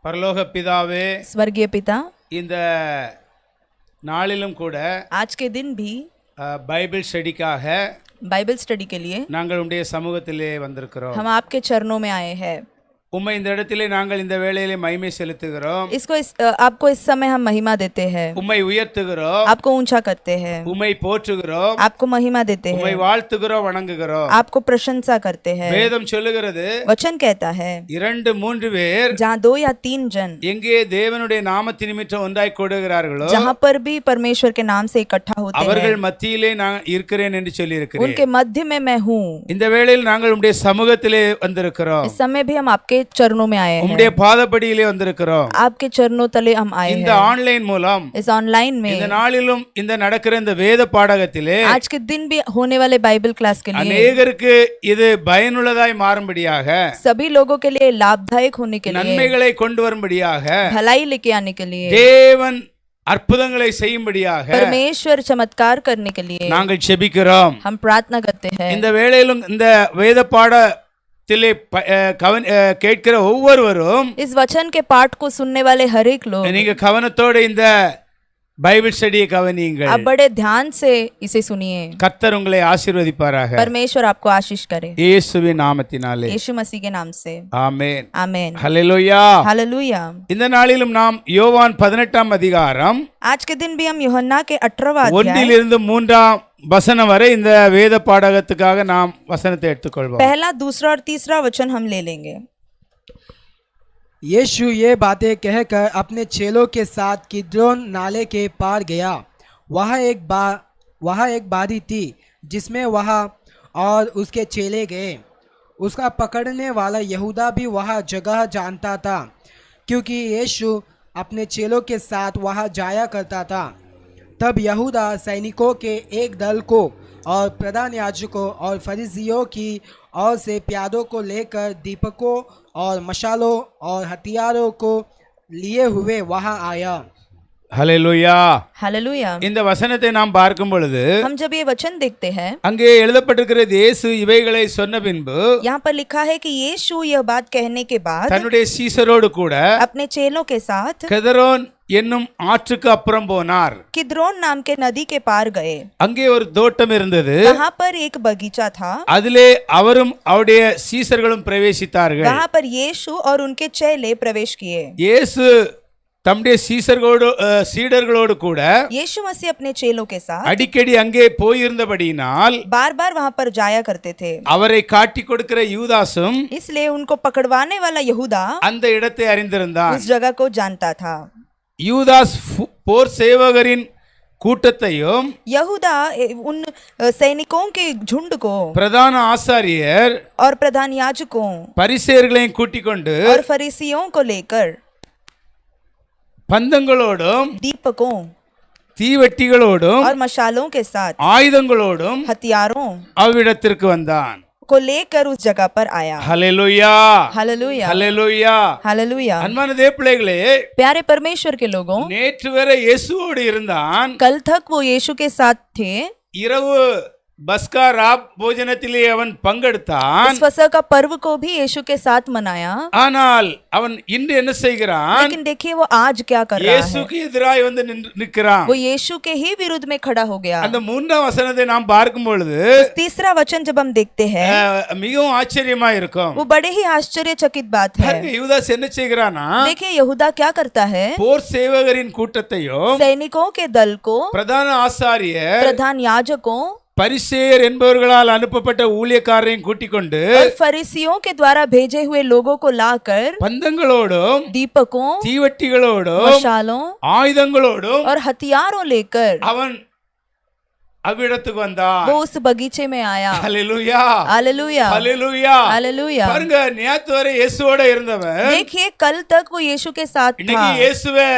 பரலோக பிதாவே, स्वर्गीय पिता, இந்த நாளிலும் கூட आज के दिन भी பைபிள் ஸ்டடிக்காக बाइबल स्टडी के लिए நாங்கள் உம்முடைய சமூகத்திலே வந்திருக்கிறோம். हम आपके चरणों में आए हैं. உம்மை இந்த இடத்திலே நாங்கள் இந்த வேளையிலே மகிமை செலுத்துகிறோம். आपको इस समय हम महिमा देते हैं. உம்மை உயர்த்துகிறோம். आपको ऊंचा करते हैं. உம்மை போற்றுகிறோம். आपको महिमा देते உம்மை हैं. வாழ்த்துகிறோம், வணங்குகிறோம். आपको प्रशंसा करते हैं. வேதம் சொல்லுகிறது, वचन कहता है, 2-3 பேர் जहाँ 2 या 3 जन எங்கே தேவனுடைய நாமத்தின் நிமித்தம் ஒன்றாய் கூடுகிறார்களோ, जहाँ पर भी परमेश्वर के नाम से इकट्ठा होते அவர்கள் हैं, மத்தியிலே நான் இருக்கிறேன் என்று சொல்லி இருக்கிறேன். उनके मध्य में मैं हूँ. இந்த வேளையில் நாங்கள் உம்முடைய சமூகத்திலே வந்திருக்கிறோம். इस समय भी हम आपके चरणों में आए हैं. உம்முடைய பாதப்படியிலே வந்திருக்கிறோம். आपके चरणों तले हम आए இந்த हैं. ஆன்லைன் மூலம் इस ऑनलाइन இந்த में நாளிலும் இந்த நடக்கிற இந்த வேத பாடகத்திலே आज के दिन भी होने वाले बाइबल क्लास के लिए அநேகருக்கு இது பயனுள்ளதாய் மாறும்படியாக, सभी लोगों के लिए लाभदायक होने के लिए, நன்மைகளை கொண்டு வரும்படியாக, भलाई लेके आने के लिए, தேவன் அற்புதங்களை செய்யும்படியாக परमेश्वर चमत्कार करने के लिए நாங்கள் ஜெபிக்கிறோம். हम प्रार्थना करते हैं. இந்த வேளையிலும் இந்த வேத பாடத்திலே கேட்கிற ஒவ்வொருவரும் इस वचन के पाठ को सुनने वाले हर एक लोग நீங்க கவனத்தோடு இந்த பைபிள் ஸ்டடியை கவனியுங்கள். आप बड़े ध्यान से इसे सुनिए. கர்த்தர் உங்களை ஆசீர்வதிப்பாராக. परमेश्वर आपको आशीष करे, இயேசுவின் நாமத்தினாலே. यीशु मसीह के नाम से, ஆமென். आमेन. ஹல்லேலூயா. हालेलुया. இந்த நாளிலும் நாம் யோவான் 18ஆம் அதிகாரம் आज के दिन भी हम यूहन्ना के 18वां अध्याय 1 3 வசனம் வரை இந்த வேத பாடகத்துக்காக நாம் வசனத்தை எடுத்துக்கொள்வோம். पहला, दूसरा और तीसरा वचन हम ले लेंगे. यीशु ये बातें कहकर अपने चेलों के साथ किद्रोन नाले के पार गया. वहाँ एक बारी थी जिसमें वह और उसके चेले गए. उसका पकड़ने वाला यहूदा भी वह जगह जानता था, क्योंकि यीशु अपने चेलों के साथ वहाँ जाया करता था. तब यहूदा सैनिकों के एक दल को और प्रधान याजकों और फरीसियों की ओर से प्यादों को लेकर दीपकों और मशालों और हथियारों को लिए हुए वहां आया. ஹல்லேலூயா. हालेलुया. இந்த வசனத்தை நாம் பார்க்கும் பொழுது हम जब ये वचन देखते हैं, அங்கே எழுதப்பட்டிருக்கிறது, இயேசு இவைகளை சொன்ன பின்பு यहाँ पर लिखा है कि यीशु यह बात कहने के बाद தன்னுடைய சீசரோடு கூட अपने चेलों के साथ கெதரோன் என்னும் ஆற்றுக்கு அப்புறம் போனார். किद्रोन नाम के नदी के पार गए. அங்கே ஒரு தோட்டம் இருந்தது. वहाँ पर एक बगीचा था. அதிலே அவரும் அவருடைய சீசர்களும் பிரவேசித்தார்கள். वहाँ पर यीशु और उनके चेले प्रवेश किए. இயேசு தம்முடைய சீடர்களோடு கூட यीशु मसीह अपने चेलों के साथ அடிக்கடி அங்கே போயிருந்தபடியினால் बार बार वहाँ पर जाया करते थे. அவரை காட்டி கொடுக்கிற யூதாசும் इसलिए उनको पकड़वाने वाला यहूदा அந்த இடத்தை அறிந்திருந்தான். उस जगह को जानता था. யூதாஸ் போர் சேவகரின் கூட்டத்தையும் यहूदा उन सैनिकों के झुंड को பிரதான ஆசாரியர் और प्रधान याजकों பரிசேயர்களையும் கூட்டிக் கொண்டு और फरीसियों को लेकर பந்தங்களோடும் दीपकों தீவெட்டிகளோடும் और मशालों के साथ ஆயுதங்களோடும் हथियारों அவ்விடத்திற்கு வந்தான். को लेकर उस जगह पर आया. ஹல்லேலூயா. हालेलुया. ஹல்லேலூயா. हालेलुया. அன்பான தேவப்பிள்ளைகளே, प्यारे परमेश्वर के लोगों, நேற்று வரை இயேசுவோடு இருந்தான். कल तक वो यीशु के साथ थे. இரவு பஸ்கா ராப் போஜனத்திலே அவன் பங்கெடுத்தான். इस फसह का पर्व को भी यीशु के साथ मनाया. ஆனால் அவன் இன்று என்ன செய்கிறான்? लेकिन देखिए वो आज क्या कर रहा है. இயேசுக்கு எதிராய் வந்து நிற்கிறான். वो यीशु के ही विरुद्ध में खड़ा हो गया. அந்த 3ஆம் வசனத்தை நாம் பார்க்கும் பொழுது तीसरा वचन जब हम देखते हैं, மிகவும் ஆச்சரியமா இருக்கும். वो बड़े ही आश्चर्यचकित बात है. யூதாஸ் என்ன செய்கிறானா? देखिए यहूदा क्या करता है, போர் சேவகரின் கூட்டத்தையும் सैनिकों के दल को, பிரதான ஆசாரியர் प्रधान याजकों பரிசேயர் என்பவர்களால் அனுப்பப்பட்ட ஊழியக்காரரையும் கூட்டிக் கொண்டு और फरीसियों के द्वारा भेजे हुए लोगों को लाकर பந்தங்களோடும் दीपकों, தீவெட்டிகளோடும் मशालों ஆயுதங்களோடும் और हथियारों लेकर அவன் அவ்விடத்துக்கு வந்தான். वो उस बगीचे में आया. ஹல்லேலூயா. हालेलुया. ஹல்லேலூயா. हालेलुया. பாருங்க, நேத்து வரை இயேசுவோட இருந்தவன் देखिए कल तक वो यीशु के साथ था. இன்னைக்கு இயேசுவை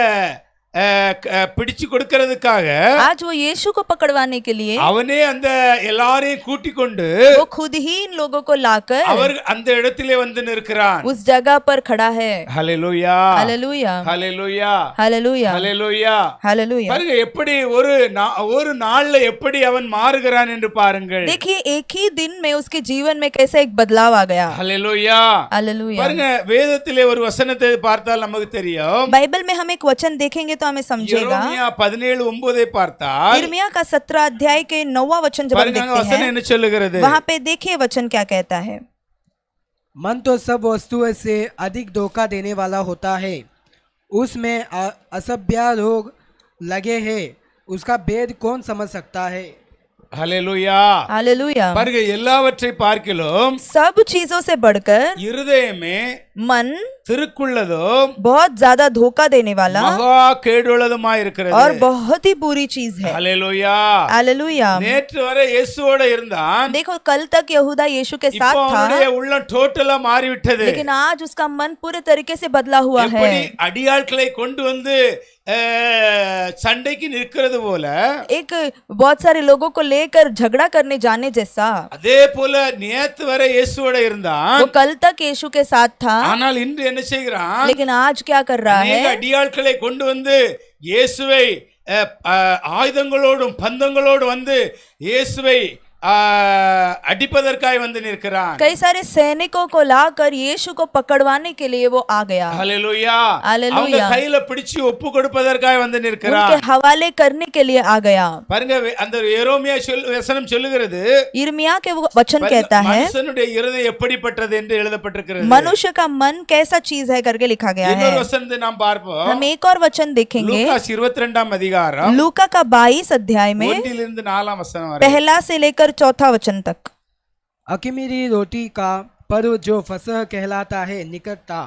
பிடிச்சு கொடுக்கிறதுக்காக आज वो यीशु को पकड़वाने के लिए அவனே அந்த எல்லாரையும் கூட்டிக் கொண்டு वो खुद ही इन लोगों को लाकर அவர் அந்த இடத்திலே வந்து நிற்கிறான். उस जगह पर खड़ा है. ஹல்லேலூயா हालेलुया ஹல்லேலூயா हालेलुया ஹல்லேலூயா. हालेलुया. பாருங்க எப்படி ஒரு நாள்ல எப்படி அவன் மாறுகிறான் என்று பாருங்கள். देखिए एक ही दिन में उसके जीवन में कैसे एक बदलाव आ गया. ஹல்லேலூயா. हालेलुया. பாருங்க வேதத்திலே ஒரு வசனத்தை பார்த்தால் நமக்கு தெரியும். बाइबल में हम एक वचन देखेंगे तो हमें समझेगा. यिर्मयाह 17:9 பார்த்தால் यिर्मयाह का 17 अध्याय के 9वां वचन जब हम பாருங்க देखते வசனம் हैं என்ன சொல்லுகிறது. वहां पे देखिए वचन क्या कहता है. मन तो सब वस्तुओं से अधिक धोखा देने वाला होता है, उसमें असभ्य रोग लगे हैं, उसका भेद कौन समझ सकता है. ஹல்லேலூயா. हालेलुया. பாருங்க எல்லாவற்றை பார்க்கிலும் सब चीजों से बढ़कर இருதயமே मन திருக்குள்ளதும் बहुत ज्यादा धोखा देने वाला மகா கேடுள்ளதுமாய் இருக்கிறது. और बहुत ही बुरी चीज है. ஹல்லேலூயா. हालेलुया. நேற்று வரை இயேசுவோட இருந்தான். देखो कल तक यहूदा यीशु के இப்போ साथ था, அவனுடைய உள்ளம் டோட்டலா மாறிவிட்டது. लेकिन आज उसका मन पूरे तरीके से बदला हुआ है. எப்படி அடியாட்களை கொண்டு வந்து சண்டைக்கு நிற்கிறது போல एक बहुत सारे लोगों को लेकर झगड़ा करने जाने जैसा, அதே போல நேத்து வரை இயேசுவோட இருந்தான். वो कल तक यीशु के साथ था, ஆனால் இன்று என்ன செய்கிறான். लेकिन आज क्या कर रहा அநேக है. அடியாட்களை கொண்டு வந்து இயேசுவை ஆயுதங்களோடும் பந்தங்களோடு வந்து இயேசுவை அடிப்பதற்காய் வந்து நிற்கிறான். कई सारे सैनिकों को लाकर यीशु को पकड़वाने के लिए वो आ गया. ஹல்லேலூயா. हालेलुया. அவங்க கையில பிடிச்சு ஒப்பு கொடுப்பதற்காய் வந்து நிற்கிறான். उनके हवाले करने के लिए आ गया. பாருங்க அந்த எரேமியா வசனம் சொல்லுகிறது. यिर्मयाह के वो वचन कहता है மனுஷனுடைய இருதயம் எப்படிப்பட்டது என்று எழுதப்பட்டிருக்கிறது. मनुष्य का मन कैसा चीज है करके लिखा गया है. இன்னொரு வசனத்தை நாம் பார்ப்போம். हम एक और वचन देखेंगे. லூக்கா 22 அதிகாரம் लूका का 22 अध्याय में 1 4 वचन वரை. पहला से लेकर चौथा वचन तक. अख़मीरी रोटी का पर्व जो फसह कहलाता है निकट था,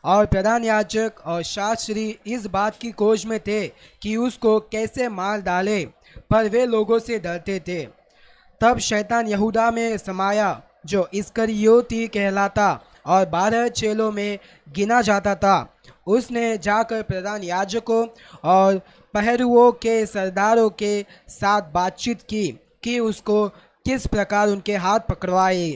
और प्रधान याजक और शास्त्री इस बात की खोज में थे कि उसको कैसे मार डाले, पर वे लोगों से डरते थे. तब शैतान यहूदा में समाया जो इस्करियोती कहलाता और 12 चेलों में गिना जाता था. उसने जाकर प्रधान याजकों और पहरुओं के सरदारों के साथ बातचीत की कि उसको किस प्रकार उनके हाथ पकड़वाए.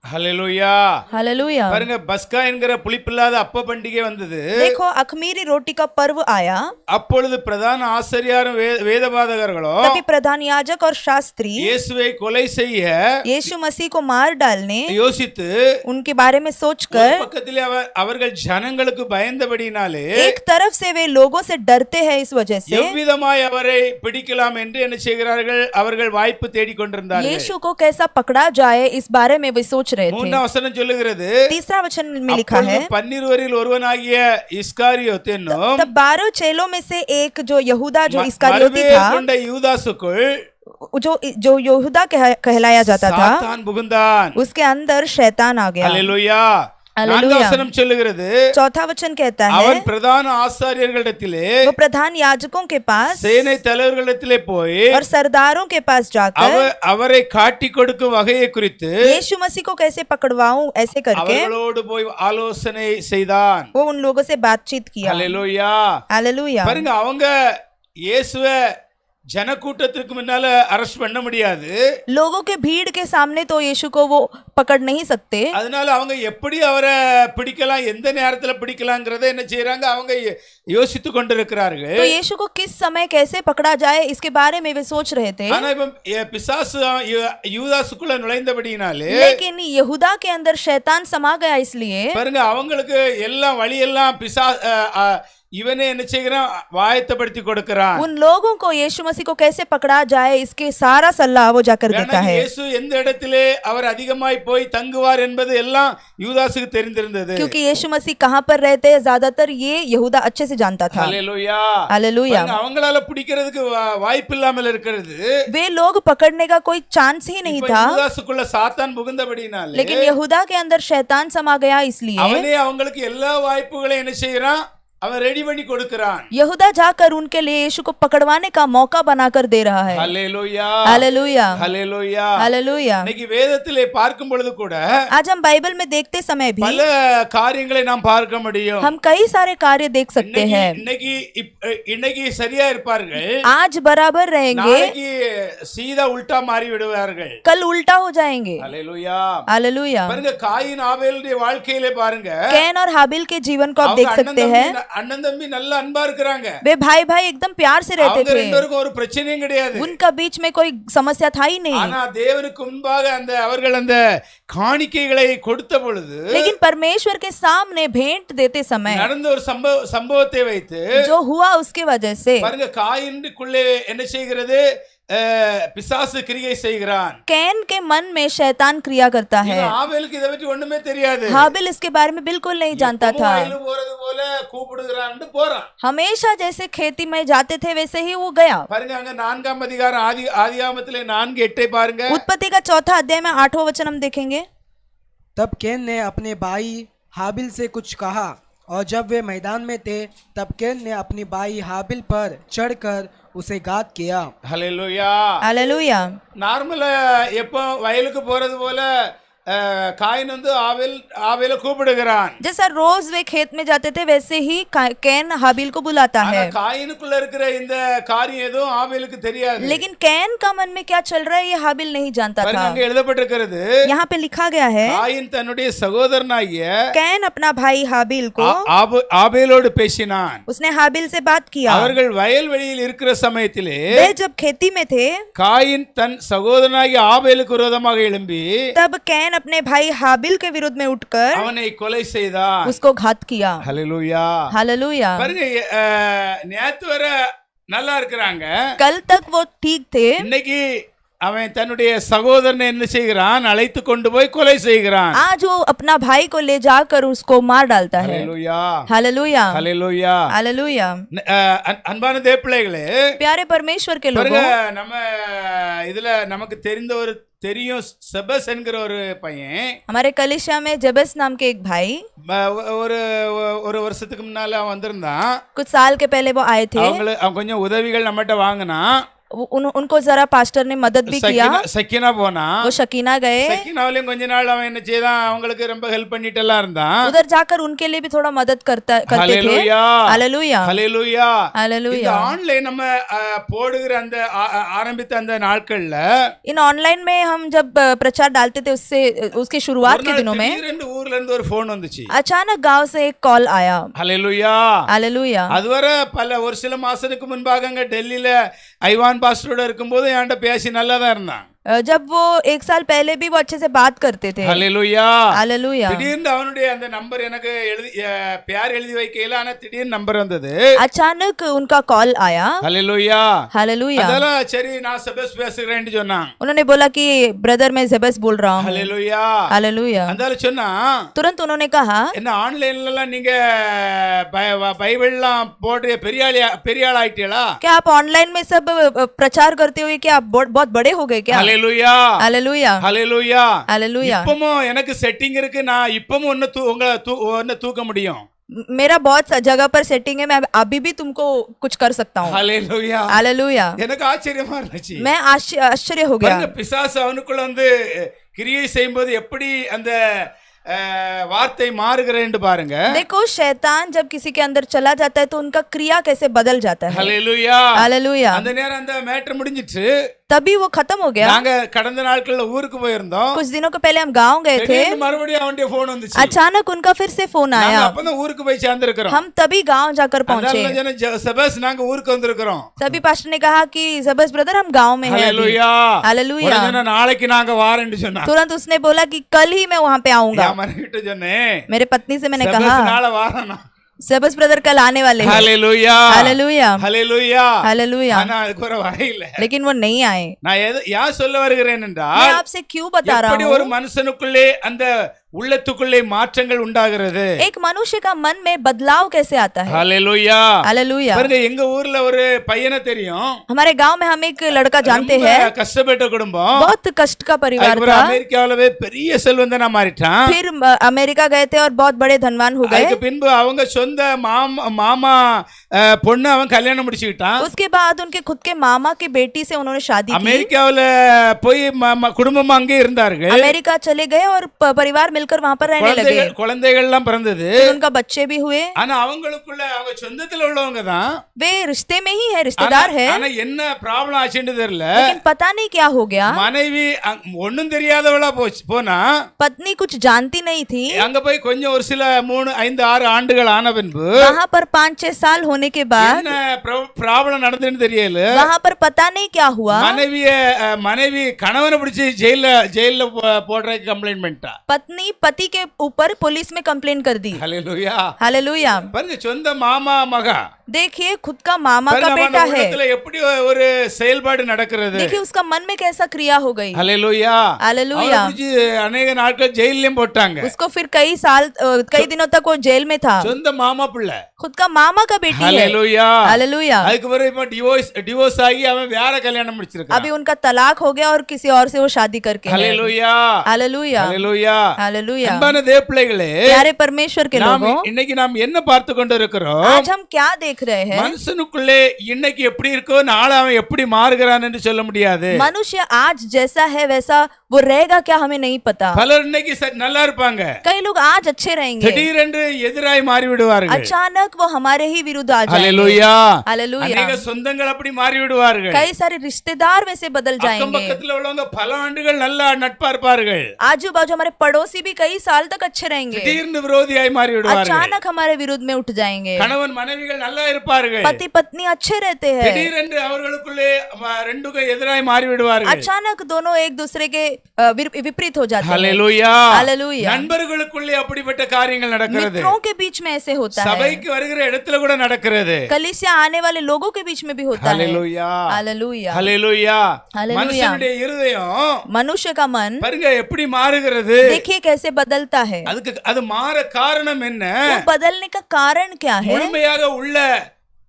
ஹல்லேலூயா. हालेलुया. பாருங்க பஸ்கா என்கிற புளிப்பில்லாத அப்ப பண்டிகை வந்தது. देखो अख़मीरी रोटी का पर्व आया. அப்பொழுது பிரதான ஆசாரியரும் வேதபாரகர்களும் तभी प्रधान याजक और शास्त्री இயேசுவை கொலை செய்ய यीशु मसीह को मार डालने யோசித்து उनके बारे में सोचकर பக்கத்திலே அவர்கள் ஜனங்களுக்கு பயந்தபடினாலே एक तरफ से वे लोगों से डरते हैं, इस वजह से எவ்விதமாய் அவரை பிடிக்கலாம் என்று என்ன செய்கிறார்கள். அவர்கள் வாய்ப்பு தேடிக் கொண்டிருந்தார்கள். यीशु को कैसा पकड़ा जाए इस बारे में वे सोच रहे थे. மூன்றாம் வசனம் சொல்லுகிறது. तीसरा वचन में लिखा है 12 ஒருவனாகிய இஸ்காரியோத் என்னும் तब 12 चेलों में से एक जो यहूदा जो इस्करियोती था, கொண்ட யூதாசுக்குள் जो जो यहूदा कहलाया जाता था, சாத்தான் புகுந்தான். उसके अंदर शैतान आ गया. ஹல்லேலூயா. हालेलुया. நான்காம் வசனம் சொல்லுகிறது. चौथा वचन कहता है அவன் பிரதான ஆசாரியர்களிடத்திலே वो प्रधान याजकों के पास சேனை தலைவர்களிடத்திலே போய் और सरदारों के पास जाकर அவரை காட்டிக் கொடுக்கும் வகையை குறித்து यीशु मसीह को कैसे पकड़वाऊं ऐसे करके அவர்களோடு போய் ஆலோசனை செய்தான். वो उन लोगों से बातचीत किया. ஹல்லேலூயா. हालेलुया. பாருங்க அவங்க இயேசுவை जनकूட்டத்திற்கு முன்னால அரெஸ்ட் பண்ண முடியாது. लोगों के भीड़ के सामने तो यीशु को वो पकड़ नहीं सकते. அதனால அவங்க எப்படி அவரை பிடிக்கலாம், எந்த நேரத்துல பிடிக்கலாம்ங்கறதை என்ன செய்றாங்க, அவங்க யோசித்து கொண்டிருக்கிறார்கள். तो यीशु को किस समय कैसे पकड़ा जाए इसके बारे में वे सोच रहे थे. ஆனா இப்ப பிசாசு யூதாசுக்குள்ள நுழைந்தபடியினாலே, लेकिन यहूदा के अंदर शैतान समा गया, इसलिए பாருங்க அவங்களுக்கு எல்லாம் வழியெல்லாம் இவனே என்ன செய்கிறான், வாயத்தப்படுத்தி கொடுக்கிறான். उन लोगों को यीशु मसीह को कैसे पकड़ा जाए इसके सारा सलाह वो जाकर देता है. இயேசு எந்த இடத்திலே அவர் அதிகமாய் போய் தங்குவார் என்பது எல்லாம் யூதாசுக்கு தெரிந்திருந்தது. क्योंकि यीशु मसीह कहां पर रहते हैं ज्यादातर ये यहूदा अच्छे से जानता था. हालेलुया. हालेलुया. அவங்களால பிடிக்கிறதுக்கு வாய்ப்பு இல்லாமல் இருக்கிறது. वे लोग पकड़ने का कोई चांस ही नहीं था. யூதாசுக்குள்ள சாத்தான் புகுந்தபடினாலே, लेकिन यहूदा के अंदर शैतान समा गया, इसलिए அவனே அவங்களுக்கு எல்லா வாய்ப்புகளையும் என்ன செய்யறான், அவன் ரெடி பண்ணி கொடுக்கிறான். यहूदा जाकर उनके लिए यीशु को पकड़वाने का मौका बनाकर दे रहा है। ஹல்லேலூயா हालेलुया ஹல்லேலூயா. हालेलुया। இன்னைக்கு வேதத்திலே பார்க்கும் பொழுது கூட आज हम बाइबल में देखते समय भी பல காரியங்களை நாம் பார்க்க முடியும். हम कई सारे कार्य देख सकते हैं। இன்னைக்கு சரியா இருப்பார்கள், आज बराबर रहेंगे, நாளைக்கு சீதா உல்டா மாறி விடுவார்கள். कल उल्टा हो जाएंगे। ஹல்லேலூயா हालेलुया। பாருங்க, காயின் ஆபேலுடைய வாழ்க்கையிலே பாருங்க, कैन और हाबिल के जीवन को आप देख सकते हैं। அண்ணன் தம்பி நல்ல அன்பா இருக்கிறாங்க. वे भाई भाई एकदम प्यार से रहते அவங்க थे, ரெண்டு பேருக்கும் ஒரு பிரச்சனையும் கிடையாது. उनका बीच में कोई समस्या था ही नहीं। ஆனா தேவனுக்கு முன்பாக அவர்கள் அந்த காணிக்கைகளை கொடுத்த பொழுது, लेकिन परमेश्वर के सामने भेंट देते समय நடந்த ஒரு சம்பவத்தை வைத்து जो हुआ उसके वजह से பாருங்க, காயினுக்குள்ளே என்ன செய்கிறது, பிசாசு கிரியை செய்கிறான். कैन के मन में शैतान क्रिया करता है। ஆபேலுக்கு இதை பற்றி ஒண்ணுமே தெரியாது. हाबिल इसके बारे में बिल्कुल नहीं जानता था। போறது போல கூப்பிடுகிறான்னு போறான். हमेशा जैसे खेती में जाते थे वैसे ही वो गया। பாருங்க, அங்க 4ஆம் அதிகாரம் ஆதியாகமத்திலே 4:8 பாருங்க. उत्पत्ति का 4 अध्याय में 8वां वचन हम देखेंगे। तब कैन ने अपने भाई हाबिल से कुछ कहा, और जब वे मैदान में थे तब कैन ने अपनी भाई हाबिल पर चढ़कर उसे घात किया। ஹல்லேலூயா. हालेलुया। நார்மலா எப்போ வயலுக்கு போறது போல காயின் ஆபேலை கூப்பிடுகிறான். जैसा रोज वे खेत में जाते थे वैसे ही कैन हाबिल को बुलाता है। காயினுக்குள்ள இருக்கிற இந்த காரியம் எதுவும் ஆபேலுக்கு தெரியாது. लेकिन कैन का मन में क्या चल रहा है ये हाबिल नहीं जानता था। அங்க எழுதப்பட்டிருக்கிறது, यहाँ पे लिखा गया है, காயின் தன்னுடைய சகோதரனாகிய कैन अपना भाई हाबिल को ஆபேலோடு பேசினான். उसने हाबिल से बात किया। அவர்கள் வயல்வெளியில் இருக்கிற சமயத்திலே वे जब खेती में थे காயின் தன் சகோதரனாகிய ஆபேலுக்கு விரோதமாக எழும்பி तब कैन अपने भाई हाबिल के विरुद्ध में उठकर அவனை கொலை செய்தான். उसको घात किया। ஹல்லேலூயா. हालेलुया। பாருங்க, நேத்து வர நல்லா இருக்கிறாங்க, कल तक वो ठीक थे, இன்னைக்கு அவன் தன்னுடைய சகோதரனை என்ன செய்கிறான், அழைத்து கொண்டு போய் கொலை செய்கிறான். आज वो अपना भाई को ले जाकर उसको मार डालता है। ஹல்லேலூயா हालेलुया ஹல்லேலூயா. हालेलुया। அன்பான தேவப்பிள்ளைகளே, प्यारे परमेश्वर के பாருங்க, लोगों, நம்ம இதுல நமக்கு தெரியும் செபஸ் என்கிற ஒரு பையன். हमारे कलिसिया में जबस नाम के एक भाई ஒரு வருஷத்துக்கு முன்னால அவன் வந்திருந்தான். कुछ साल के पहले वो आए थे। அவன் கொஞ்சம் உதவிகள் நம்மகிட்ட வாங்கினா. उनको जरा पास्टर ने मदद भी किया। சக்கினா போனா, वो शकीना गए। சக்கினாவிலும் கொஞ்ச நாள் அவன் என்ன செய்தான், அவங்களுக்கு ரொம்ப ஹெல்ப் பண்ணிட்டு எல்லாம் இருந்தான். उधर जाकर उनके लिए भी थोड़ा मदद करते थे। ஹல்லேலூயா हालेलुया ஹல்லேலூயா हालेलुया। இந்த ஆன்லைன் நம்ம போடுகிற அந்த ஆரம்பித்த அந்த நாட்கள்ல, इन ऑनलाइन में हम जब प्रचार डालते थे उससे उसके शुरुआत के दिनों में திடீரென்று ஊர்ல இருந்து ஒரு போன் வந்துச்சு. अचानक गांव से एक कॉल आया। ஹல்லேலூயா हालेलुया। அதுவரை ஒரு சில மாசத்துக்கு முன்பாக அங்க டெல்லியில ஐவான் பாஸ்டரோட இருக்கும்போது என்கிட்ட பேசி நல்லா தான் இருந்தான். जब वो 1 साल पहले भी वो अच्छे से बात करते थे। ஹல்லேலூயா हालेलुया। திடீர்னு அவனுடைய அந்த நம்பர் எனக்கு பேர் எழுதி வைக்கல, ஆனா திடீர்னு நம்பர் வந்தது. अचानक उनका कॉल आया। ஹல்லேலூயா हालेलुया। அதெல்லாம் சரி நான் செபஸ் பேசுகிறேன்னு சொன்னான். उन्होंने बोला कि ब्रदर मैं जेबस बोल रहा हूँ। ஹல்லேலூயா हालेलुया। அந்தால சொன்னா, तुरंत उन्होंने कहा, என்ன ஆன்லைன்ல எல்லாம் நீங்க பைபிள்லாம் போடுற பெரிய ஆள் ஆயிட்டீங்களா? क्या आप ऑनलाइन में सब प्रचार करते हुए क्या आप बहुत बड़े हो गए क्या? ஹல்லேலூயா हालेलुया ஹல்லேலூயா हालेलुया। இப்பவும் எனக்கு செட்டிங் இருக்கு, நான் இப்பவும் உங்களை தூக்க முடியும். मेरा बहुत जगह पर सेटिंग है, मैं अभी भी तुमको कुछ कर सकता हूँ। ஹல்லேலூயா हालेलुया। எனக்கு ஆச்சரியமா இருந்துச்சு. मैं आश्चर्य हो गया। பாருங்க, பிசாசு அவனுக்குள்ள வந்து கிரியை செய்யும்போது எப்படி அந்த வார்த்தை மாறுகிறேன்னு பாருங்க. देखो शैतान जब किसी के अंदर चला जाता है तो उनका क्रिया कैसे बदल जाता है। ஹல்லேலூயா हालेलुया। அந்த நேரம் அந்த மேட்டர் முடிஞ்சிட்டு तभी वो खत्म हो गया। நாங்க கடந்த நாட்கள்ல ஊருக்கு போயிருந்தோம். कुछ दिनों के पहले हम गांव गए थे। மறுபடியும் அவனுடைய போன் வந்துச்சு. अचानक उनका फिर से फोन आया। அப்பதான் ஊருக்கு போய் சேர்ந்திருக்கிறோம். हम तभी गांव जाकर पहुंचे। செபஸ் நாங்க ஊருக்கு வந்திருக்கிறோம். तभी पास्टर ने कहा कि जबस ब्रदर हम गांव में हैं अभी। ஹல்லேலூயா हालेलुया। நாளைக்கு நாங்க வாரேன்னு சொன்னா. तुरंत उसने बोला कि कल ही मैं वहां पे आऊंगा। மனைவிட்ட சொன்னேன், मेरे पत्नी से मैंने कहा நாளை வாரேனா. जबस ब्रदर कल आने वाले हैं। ஹல்லேலூயா हालेलुया ஹல்லேலூயா हालेलुया। ஆனா அதுக்கு ஒரு வழி இல்ல. लेकिन वो नहीं आए। நான் ஏன் சொல்ல வருகிறேன் मैं என்றால், आपसे क्यों बता रहा எப்படி हूँ, ஒரு மனுஷனுக்குள்ளே அந்த உள்ளத்துக்குள்ளே மாற்றங்கள் உண்டாகிறது. एक मनुष्य का मन में बदलाव कैसे आता है? ஹalleluya. हालेलुया। பாருங்க, எங்க ஊர்ல ஒரு பையனை தெரியும். हमारे गांव में हम एक लड़का जानते हैं, கஷ்டப்பட்ட குடும்பம். बहुत कष्ट का परिवार அதுக்கப்புறம் था। அமெரிக்காவிலவே பெரிய செல்வந்தனா மாறிட்டான். फिर अमेरिका गए थे और बहुत बड़े धनवान हो गए। அதுக்கு பின்பு அவங்க சொந்த மாமா பொண்ணு அவன் கல்யாணம் முடிச்சுக்கிட்டான். उसके बाद उनके खुद के मामा की बेटी से उन्होंने शादी की। அமெரிக்காவுல போய் குடும்பமா அங்கே இருந்தார்கள். अमेरिका चले गए और परिवार मिलकर वहां पर रहने लगे। குழந்தைகள் எல்லாம் பிறந்தது. फिर उनका बच्चे भी हुए। ஆனா அவங்களுக்குள்ள அவங்க சொந்தத்துல உள்ளவங்க தான், वे रिश्ते में ही है, रिश्तेदार है। ஆனா என்ன ப்ராப்ளம் ஆச்சுன்னு தெரியல. लेकिन पता नहीं क्या हो गया। மனைவி ஒண்ணும் தெரியாதவளா போனா, पत्नी कुछ जानती नहीं थी। அங்க போய் கொஞ்சம் ஒரு சில 3, 5, 6 ஆண்டுகள் ஆன பின்பு वहाँ पर 5-6 साल होने के बाद என்ன ப்ராப்ளம் நடந்துன்னு தெரியல. वहाँ पर पता नहीं क्या हुआ। மனைவி கணவனை பிடிச்சி ஜெயில போடுறதுக்கு கம்ப்ளைண்ட் பண்ணிட்டா. पत्नी पति के ऊपर पुलिस में कंप्लेंट कर दी। ஹalleluya. हालेलुया। பாருங்க, சொந்த மாமா மகா, देखिए खुद का मामा का बेटा है। எப்படி ஒரு செயல்பாடு நடக்கிறது. देखिए उसका मन में कैसा क्रिया हो गई। ஹalleluya. हालेलुया। अनेक நாட்கள் ஜெயிலையும் போட்டாங்க. उसको फिर कई दिनों तक वो जेल में था। சொந்த மாமா பிள்ளை, खुद का मामा का बेटी है। ஹalleluya. हालेलुया। அதுக்கு பிறகு இப்ப டிவோர்ஸ் ஆகி அவன் வேற கல்யாணம் முடிச்சிருக்கான். अभी उनका तलाक हो गया और किसी और से वो शादी करके है। ஹalleluya. हालेलुया। ஹalleluya. हालेलुया। அன்பான தேவ பிள்ளைகளே, प्यारे परमेश्वर के लोगों, இன்னைக்கு நாம் என்ன பார்த்து கொண்டிருக்கிறோம்? आज हम क्या देख रहे हैं? மனுஷனுக்குள்ளே இன்னைக்கு எப்படி இருக்கோ நாளை அவன் எப்படி மாறுகிறான் என்று சொல்ல முடியாது. मनुष्य आज जैसा है वैसा वो रहेगा क्या हमें नहीं पता। பலர் இன்னைக்கு நல்லா இருப்பாங்க, कई लोग आज अच्छे रहेंगे, திடீரென்று எதிராய் மாறி விடுவார்கள். अचानक वो हमारे ही विरुद्ध आ जाएंगे। ஹalleluya. हालेलुया। अनेक சொந்தங்கள் அப்படி மாறி விடுவார்கள். कई सारे रिश्तेदार वैसे बदल அக்கம் जाएंगे। பக்கத்துல உள்ளவங்க பல ஆண்டுகள் நல்லா நட்பா இருப்பார்கள், आजू बाजू हमारे पड़ोसी भी कई साल तक अच्छे रहेंगे, திடீர்னு விரோதியாய் மாறி விடுவார்கள். अचानक हमारे विरुद्ध में उठ जाएंगे। கணவன் மனைவிகள் நல்லா இருப்பார்கள், पति पत्नी अच्छे रहते हैं, திடீரென்று அவர்களுக்குள்ளே ரெண்டுக்கும் எதிராய் மாறி விடுவார்கள். अचानक दोनों एक दूसरे के विपरीत हो जाते हैं। ஹalleluya. हालेलुया। நண்பர்களுக்குள்ளே அப்படிப்பட்ட காரியங்கள் நடக்கிறது. मित्रों के बीच में ऐसे होता है, சபைக்கு வருகிற இடத்துல கூட நடக்கிறது. कलीसिया आने वाले लोगों के बीच में भी होता है। ஹalleluya. हालेलुया। ஹalleluya. हालेलुया। மனுஷனுடைய இருதயம் मनुष्य का मन பாருங்க எப்படி மாறுகிறது. देखिए कैसे बदलता है। அது மாற காரணம் என்ன? वो बदलने का कारण क्या है? முழுமையாக உள்ள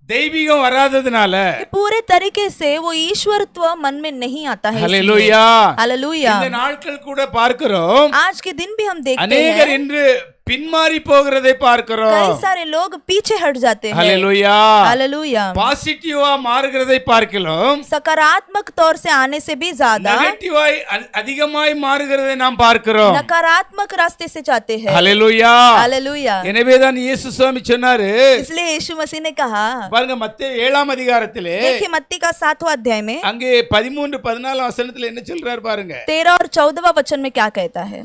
தெய்வீகம் வராததுனால, पूरे तरीके से वो ईश्वरत्व मन में नहीं आता है। ஹalleluya. हालेलुया। இந்த நாட்கள் கூட பார்க்கிறோம், आज के दिन भी हम देखते அநேகர் हैं இன்று பின்மாறி போகிறதை பார்க்கிறோம். कई सारे लोग पीछे हट जाते हैं। ஹalleluya. हालेलुया। பாசிட்டிவா மாறுகிறதை பார்க்கிறோம், सकारात्मक तौर से आने से भी ज्यादा நெகட்டிவாய் அதிகமாய் மாறுகிறதை நாம் பார்க்கிறோம். नकारात्मक रास्ते से जाते हैं। ஹalleluya. हालेलुया। எனவேதான் இயேசு சுவாமி சொன்னாரு, इसलिए यीशु मसीह ने कहा, பாருங்க மத்தேயு 7ஆம் அதிகாரத்திலே देखिए मत्ती का 7वां अध्याय में அங்கே 13, 14 வசனத்துல என்ன சொல்றாரு பாருங்க. 13 और 14वां वचन में क्या कहता है?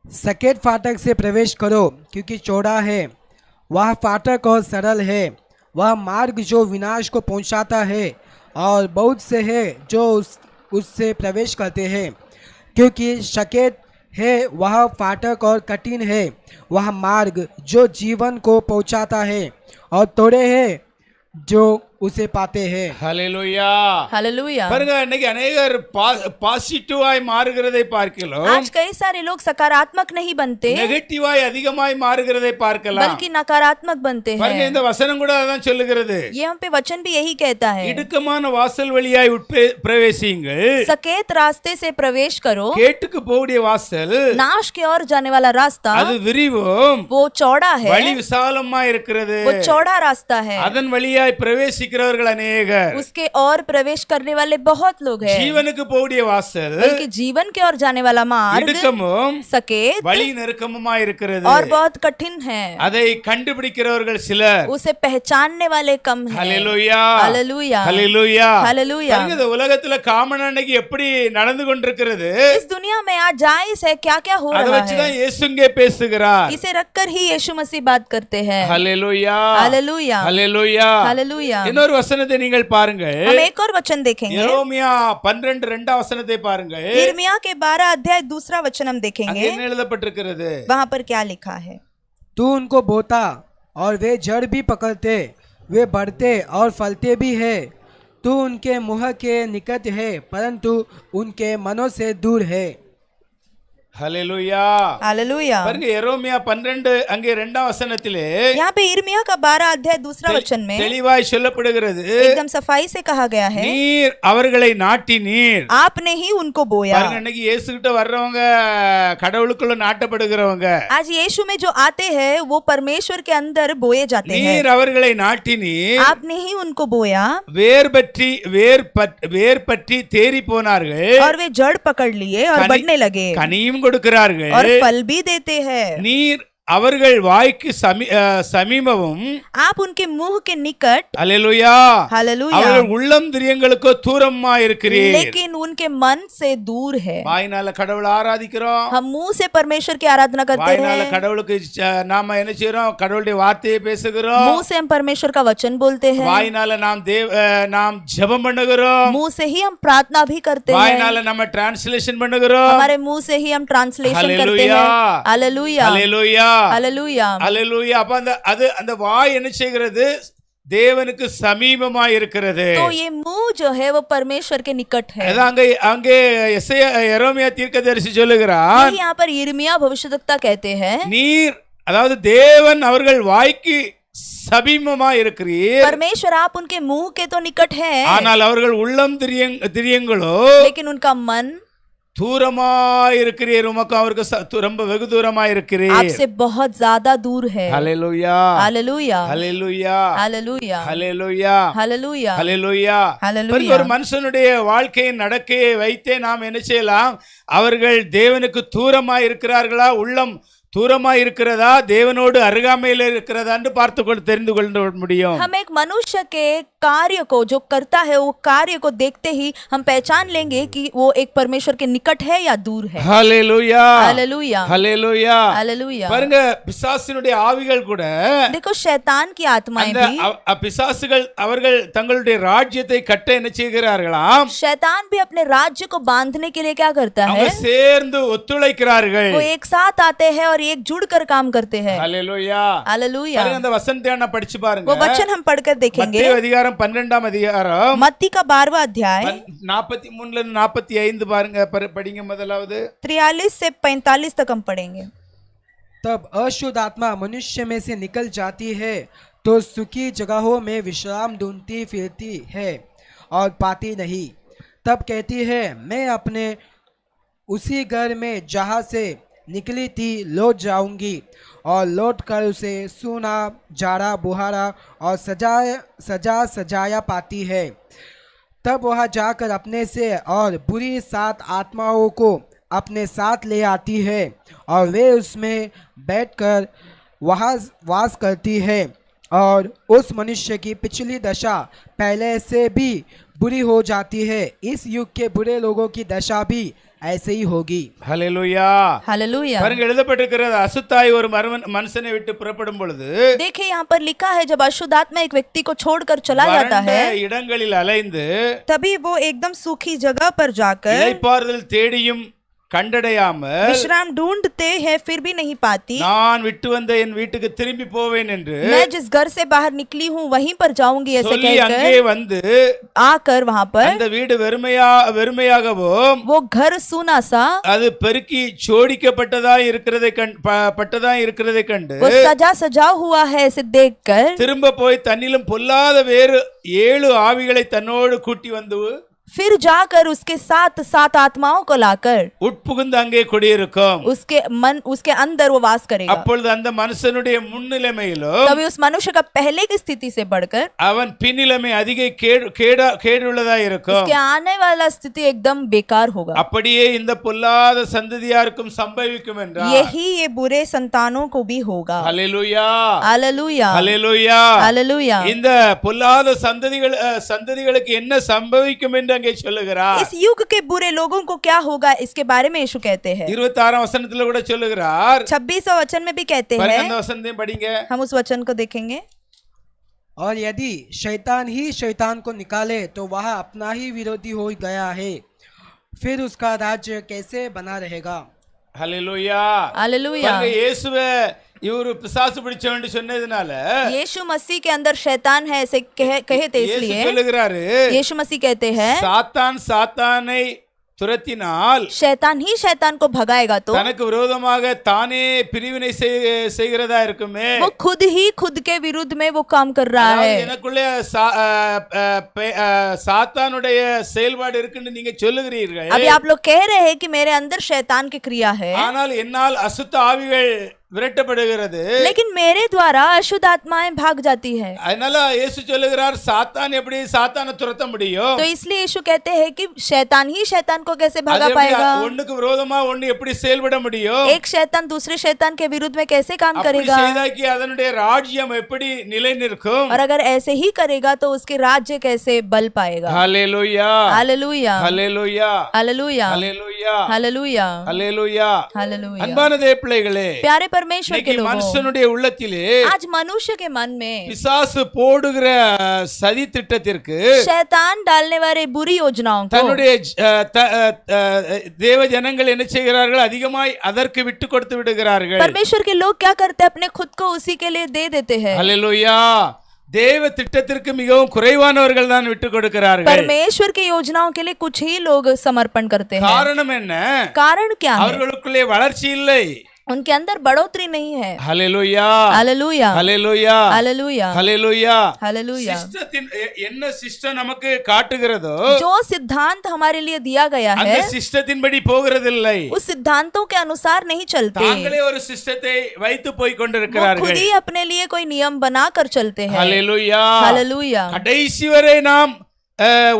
सकेत फाटक से प्रवेश करो, क्योंकि चौड़ा है वह फाटक और सरल है, वह मार्ग जो विनाश को पहुंचाता है, और बहुत से हैं जो उससे प्रवेश करते हैं। क्योंकि सकेत है वह फाटक और कठिन है वह मार्ग जो जीवन को पहुंचाता है, और थोड़े हैं जो उसे पाते हैं। ஹalleluya. हालेलुया। பாருங்க, இன்னைக்கு अनेகர் பாசிட்டிவாய் மாறுகிறதை பார்க்கலாம், आज कई सारे लोग सकारात्मक नहीं बनते நெகட்டிவாய் அதிகமாய் மாறுகிறதை பார்க்கலாம். बल्कि नकारात्मक बनते பாருங்க, हैं। இந்த வசனம் கூட அதான் சொல்லுகிறது. यहाँ पे वचन भी यही कहता है, இடுக்கமான வாசல் வழியாய் பிரவேசியுங்கள், सकेत रास्ते से प्रवेश करो, கேட்டுக்கு போகக்கூடிய வாசல் नाश की ओर जाने वाला रास्ता அது விரிவும், वो चौड़ा है, வழி விசாலமா இருக்கிறது, वो चौड़ा रास्ता है, அதன் வழியாய் பிரவேசிக்கிறவர்கள் अनेகர். उसके और प्रवेश करने वाले बहुत लोग हैं। ஜீவனுக்கு போகக்கூடிய வாசல் बल्कि जीवन की ओर जाने वाला मार्ग இடுக்கமும் सकेत வழி நெருக்கமுமா இருக்கிறது, और बहुत कठिन है, அதை கண்டுபிடிக்கிறவர்கள் சிலர். उसे पहचानने वाले कम हैं। ஹalleluya. हालेलुया। ஹalleluya. हालेलुया। பாருங்க, இந்த உலகத்துல காமன் அன்னைக்கு எப்படி நடந்து கொண்டிருக்கிறது, इस दुनिया में आज जायज है क्या क्या हो அதை रहा வச்சுதான் है, இயேசுங்கே பேசுகிறார். इसे रखकर ही यीशु मसीह बात करते हैं। ஹalleluya. हालेलुया। ஹalleluya. हालेलुया। இன்னொரு வசனத்தை நீங்கள் பாருங்கள். हम एक और वचन देखेंगे, எரேமியா 12 2ஆம் வசனத்தை பாருங்கள். यिर्मयाह के 12 अध्याय 2 वचन हम அங்கே देखेंगे। என்ன எழுதப்பட்டிருக்கிறது? वहां पर क्या लिखा है? तू उनको बोता और वे जड़ भी पकड़ते, वे बढ़ते और फलते भी है। तू उनके मुंह के निकट है, परंतु उनके मनों से दूर है। ஹல்லேலூயா. हालेलुया। பாருங்க எரோமியா 12 அங்கே 2ஆம் வசனத்திலே यहाँ पे यिर्मयाह का 12 अध्याय दूसरा वचन में தெளிவாய் சொல்லப்படுகிறது, एकदम सफाई से कहा गया है, நீர் அவர்களை நாட்டினீர். आपने ही उनको बोया। பாருங்க இன்னைக்கு இயேசு கிட்ட வர்றவங்க கடவுளுக்குள்ள நாட்டப்படுகிறவங்க. आज यीशु में जो आते हैं वो परमेश्वर के अंदर बोए जाते हैं। நீர் அவர்களை நாட்டினீர், आपने ही उनको बोया வேர் பற்றி தேறி போனார்கள், और वे जड़ पकड़ लिए और बढ़ने लगे கனியும் கொடுக்கிறார்கள், और फल भी देते हैं। நீர் அவர்கள் வாய்க்கு சமீபமும், आप उनके मुंह के निकट, அல்லேலூயா, हालेलुया, அவர்கள் உள்ளம் திரியங்களுக்கு தூரமா இருக்கிறீர். लेकिन उनके मन से दूर है। வாயினால கடவுளை ஆராதிக்கிறோம், हम मुंह से परमेश्वर की आराधना करते வாயினால हैं, கடவுளுக்கு நாம என்ன செய்றோம், கடவுளுடைய வார்த்தையை பேசுகிறோம், मुंह से हम परमेश्वर का वचन बोलते हैं, வாயினால நாம் ஜெபம் பண்ணுகிறோம், मुंह से ही हम प्रार्थना भी करते हैं, வாயினால நம்ம டிரான்ஸ்லேஷன் பண்ணுகிறோம். हमारे मुंह से ही हम ट्रांसलेशन करते हैं। हालेलुया, அல்லேலூயா, हालेलुया। அல்லேலூயா. அப்ப அந்த வாய் என்ன செய்கிறது, தேவனுக்கு சமீபமா இருக்கிறது. तो ये मुंह जो है वो परमेश्वर के निकट है। அங்கே எரேமியா தீர்க்கதரிசி சொல்லுகிறார், यहाँ पर यिर्मयाह भविष्यद्वक्ता कहते हैं, நீர் அதாவது தேவன் அவர்கள் வாய்க்கு சமீபமா இருக்கிறீர், परमेश्वर आप उनके मुंह के तो निकट है, ஆனால் அவர்கள் உள்ளம் திரியங்களோ लेकिन उनका मन தூரமா இருக்கிறீர், உமக்கு அவருக்கு ரொம்ப வெகு தூரமா இருக்கிறீர். आपसे बहुत ज्यादा दूर है। ஹல்லேலூயா, हालेलुया, ஹல்லேலூயா, हालेलुया, ஹல்லேலூயா, हालेलुया, ஹல்லேலூயா. हालेलुया। ஒரு மனுஷனுடைய வாழ்க்கையின் நடக்கையை வைத்தே நாம் என்ன செய்யலாம், அவர்கள் தேவனுக்கு தூரமா இருக்கிறார்களா, உள்ளம் தூரமா இருக்கிறதா, தேவனோடு அருகாமையில் இருக்கிறதா என்று தெரிந்து கொள்ள முடியும். हम एक मनुष्य के कार्य को जो करता है वो कार्य को देखते ही हम पहचान लेंगे कि वो एक परमेश्वर के निकट है या दूर है। ஹல்லேலூயா, हालेलुया, ஹல்லேலூயா. हालेलुया। பாருங்க பிசாசினுடைய ஆவிகள் கூட, देखो शैतान की आत्माएं भी, பிசாசுகள் அவர்கள் தங்களுடைய ராஜ்யத்தை கட்ட என்ன செய்கிறார்களாம், शैतान भी अपने राज्य को बांधने के लिए क्या करता है, அவங்க சேர்ந்து ஒத்துழைக்கிறார்கள். वो एक साथ आते हैं और एक जुड़कर काम करते हैं। ஹல்லேலூயா, हालेलुया। பாருங்க அந்த வசனத்தை நான் படிச்சு பாருங்க. वो वचन हम पढ़कर देखेंगे। மத்தேயு அதிகாரம் 12ஆம் அதிகாரம் मत्ती का 12वां अध्याय 43 ல 45 பாருங்க, படிங்க முதலாவது. 43 से 45 तक हम पढ़ेंगे। तब अशुद्ध आत्मा मनुष्य में से निकल जाती है तो सूखी जगहों में विश्राम ढूंढती फिरती है और पाती नहीं। तब कहती है, मैं अपने उसी घर में जहाँ से निकली थी लौट जाऊंगी, और लौट कर उसे सूना, जाड़ा, बुहारा और सजाया पाती है। तब वह जाकर अपने से और बुरी 7 आत्माओं को अपने साथ ले आती है, और वे उसमें बैठकर वहाँ वास करती है, और उस मनुष्य की पिछली दशा पहले से भी बुरी हो जाती है। इस युग के बुरे लोगों की दशा भी ऐसे ही होगी। ஹல்லேலூயா, हालेलुया। பாருங்க எழுதப்பட்டிருக்கிறது, அசுத்தாய் ஒரு மனுஷனை விட்டு புறப்படும் பொழுது, देखिए यहाँ पर लिखा है, जब अशुद्ध आत्मा एक व्यक्ति को छोड़कर चला जाता है, இடங்களில் அலைந்து तभी वो एकदम सूखी जगह पर जाकर இளைப்பாறுதல் தேடியும் கண்டடையாமல் विश्राम ढूंढते हैं फिर भी नहीं पाती, நான் விட்டு வந்த என் வீட்டுக்கு திரும்பி போவேன் என்று मैं जिस घर से बाहर निकली हूँ वहीं पर जाऊंगी ऐसे சொல்லி அங்கே कहकर வந்து आकर वहाँ पर அந்த வீடு வெறுமையாகவும் वो घर सूना सा, அது பெருக்கி சோடிக்கப்பட்டதா இருக்கிறதை கண்டு वो सजा सजा हुआ है ऐसे देखकर திரும்ப போய் தன்னிலும் பொல்லாத வேறு 7 ஆவிகளை தன்னோடு கூட்டி வந்து फिर जाकर उसके साथ 7 आत्माओं को लाकर உட்புகுந்து அங்கே குடியிருக்கும். उसके अंदर वो वास करेगा। அப்பொழுது அந்த மனுஷனுடைய முன்னிலைமையிலோ तभी उस मनुष्य का पहले की स्थिति से बढ़कर அவன் பின்னிலைமை அதிக கேடுள்ளதா இருக்கும், उसके आने वाला स्थिति एकदम बेकार होगा। அப்படியே இந்த பொல்லாத சந்ததியாருக்கும் சம்பவிக்கும் என்றார்। यही ये बुरे संतानों को भी होगा। ஹல்லேலூயா, हालेलुया, ஹல்லேலூயா, हालेलुया। இந்த பொல்லாத சந்ததிகளுக்கு என்ன சம்பவிக்கும் என்று அங்கே சொல்லுகிறார்। इस युग के बुरे लोगों को क्या होगा इसके बारे में यीशु कहते हैं। 26ஆம் வசனத்துல கூட சொல்லுகிறார், 26वां वचन में भी कहते हैं, அந்த வசனத்தையும் படிங்க। हम उस वचन को देखेंगे। और यदि शैतान ही शैतान को निकाले तो वह अपना ही विरोधी हो गया है, फिर उसका राज्य कैसे बना रहेगा। ஹல்லேலூயா, हालेलुया। இயேசுவே இவரு பிசாசு பிடிச்சவன்னு சொன்னதுனால यीशु मसीह के अंदर शैतान है ऐसे कहे थे, इसलिए சொல்லுகிறாரு, यीशु मसीह कहते हैं, சாத்தானை துரத்தினால் शैतान ही शैतान को भगाएगा तो தனக்கு விரோதமாக தானே பிரிவினை செய்கிறதா இருக்குமே. वो खुद ही खुद के विरुद्ध में वो काम कर रहा அதாவது है। எனக்குள்ளே சாத்தானுடைய செயல்பாடு இருக்குன்னு நீங்க சொல்லுகிறீர்கள். अभी आप लोग कह रहे हैं कि मेरे अंदर शैतान की क्रिया है, ஆனால் என்னால் அசுத்த ஆவிகள் விரட்டப்படுகிறது. लेकिन मेरे द्वारा अशुद्ध आत्माएं भाग जाती है। அதனால இயேசு சொல்லுகிறார் சாத்தான் எப்படி சாத்தானை துரத்த முடியும்? तो इसलिए यीशु कहते हैं कि शैतान ही शैतान को कैसे भगा அது எப்படி पाएगा? ஒண்ணுக்கு விரோதமா ஒண்ணு எப்படி செயல்பட முடியும்? एक शैतान दूसरे शैतान के विरुद्ध में कैसे काम அப்படி करेगा? செய்தாக்கி அதனுடைய ராஜ்யம் எப்படி நிலை நிற்கும்? और अगर ऐसे ही करेगा तो उसके राज्य कैसे बल पाएगा? ஹல்லேலூயா हालेलुया, ஹல்லேலூயா हालेलुया, ஹல்லேலூயா हालेलुया, ஹல்லேலூயா. हालेलुया। அன்பான தேவப்பிள்ளைகளே, प्यारे परमेश्वर के இன்னைக்கு लोगों, மனுஷனுடைய உள்ளத்திலே आज मनुष्य के मन में பிசாசு போடுகிற சதி திட்டத்திற்கு शैतान डालने वाले बुरी योजनाओं को தன்னுடைய தேவ ஜனங்கள் என்ன செய்கிறார்கள்? அதிகமாய் அதற்கு விட்டு கொடுத்து விடுகிறார்கள். परमेश्वर के लोग क्या करते हैं? अपने खुद को उसी के लिए दे देते हैं। ஹல்லேலூயா. தேவ திட்டத்திற்கு மிகவும் குறைவானவர்கள் தான் விட்டு கொடுக்கிறார்கள். परमेश्वर की योजनाओं के लिए कुछ ही लोग समर्पण करते हैं। காரணம் என்ன? कारण क्या है? அவர்களுக்குள்ளே வளர்ச்சி இல்லை. उनके अंदर बढ़ोतरी नहीं है। ஹல்லேலூயா हालेलुया, ஹல்லேலூயா हालेलुया, ஹல்லேலூயா. हालेलुया। சிஸ்டத்தின் என்ன சிஸ்டம் நமக்கு காட்டுகிறதோ जो सिद्धांत हमारे लिए दिया गया அந்த है சிஸ்டத்தின்படி போகிறதில்லை. उस सिद्धांतों के अनुसार नहीं चलते, தாங்களே ஒரு சிஸ்டத்தை வைத்து போய் वो கொண்டிருக்கிறார்கள். खुद ही अपने लिए कोई नियम बनाकर चलते हैं। ஹல்லேலூயா. हालेलुया। கடைசி வரை நாம்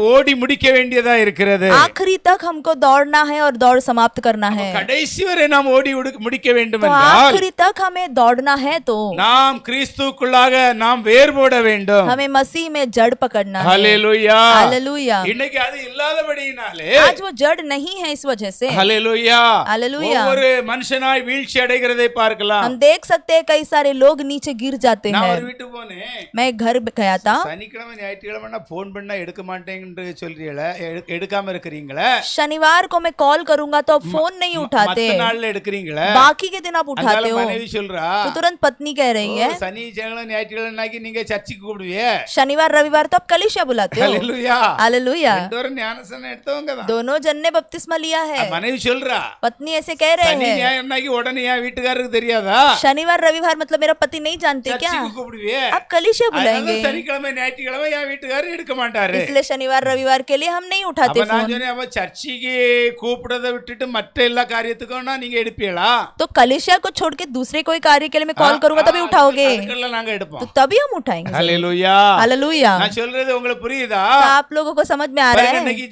ஓடி முடிக்க வேண்டியதா இருக்கிறது. आखिरी तक हमको दौड़ना है और दौड़ समाप्त करना है। கடைசி வரை நாம் ஓடி முடிக்க வேண்டும் तो என்றால் आखिरी तक हमें दौड़ना है तो நாம் கிறிஸ்துவுக்குள்ளாக நாம் வேர் போட வேண்டும். हमें मसीह में जड़ पकड़ना है। ஹல்லேலூயா. हालेलुया। இன்னைக்கு அது இல்லாதபடியினாலே आज वो जड़ नहीं है, इस वजह से ஹல்லேலூயா हालेलुया। ஒவ்வொரு மனுஷனாய் வீழ்ச்சி அடைகிறதை பார்க்கலாம். हम देख सकते हैं कई सारे लोग नीचे गिर जाते நான் हैं। ஒரு வீட்டுக்கு போனேன். मैं एक घर गया था, சனிக்கிழமை ஞாயிற்றுக்கிழமை போன் பண்ணா எடுக்க மாட்டேன்னு சொல்றீங்களே, எடுக்காம இருக்கிறீங்களே. शनिवार को मैं कॉल करूंगा तो आप फोन नहीं उठाते, மத்த நாள்ல எடுக்கிறீங்களே. बाकी के दिन आप उठाते हो। மனைவி சொல்றா, तो तुरंत पत्नी कह रही है சனி செவ்வாய் ஞாயிற்றுக்கிழமைக்கு நீங்க சர்ச்சுக்கு கூப்பிடுவீங்க. शनिवार रविवार तो आप कलीसिया बुलाते हो। ஹல்லேலூயா. हालेलुया। ரெண்டோரும் ஞானஸ்நானம் எடுத்தவங்க தான். दोनों जन ने बपतिस्मा लिया है। மனைவி சொல்றா, पत्नी ऐसे कह रहे சனி हैं, ஞாயிற்றுக்கிழமைக்கு உடனே என் வீட்டுக்காரருக்கு தெரியாதா? शनिवार रविवार मतलब मेरा पति नहीं जानते क्या? சர்ச்சுக்கு கூப்பிடுவீங்க. आप कलीसिया அதனால बुलाएंगे, சனிக்கிழமை ஞாயிற்றுக்கிழமை என் வீட்டுக்காரர் எடுக்க மாட்டாரு. इसलिए शनिवार रविवार के लिए हम नहीं उठाते அப்ப நான் फोन। சொன்னேன், அப்ப சர்ச்சுக்கு கூப்பிடுறதை விட்டுட்டு மற்ற எல்லா காரியத்துக்கும் நீங்க எடுப்பீங்களா? तो कलीसिया को छोड़ के दूसरे कोई कार्य के लिए मैं कॉल करूंगा तभी उठाओगे, அதுக்கெல்லாம் நாங்க எடுப்போம். तो तभी हम उठाएंगे। ஹல்லேலூயா. हालेलुया। நான் சொல்றது உங்களுக்கு புரியுதா? तो आप लोगों को समझ में आ रहा है? இன்னைக்கு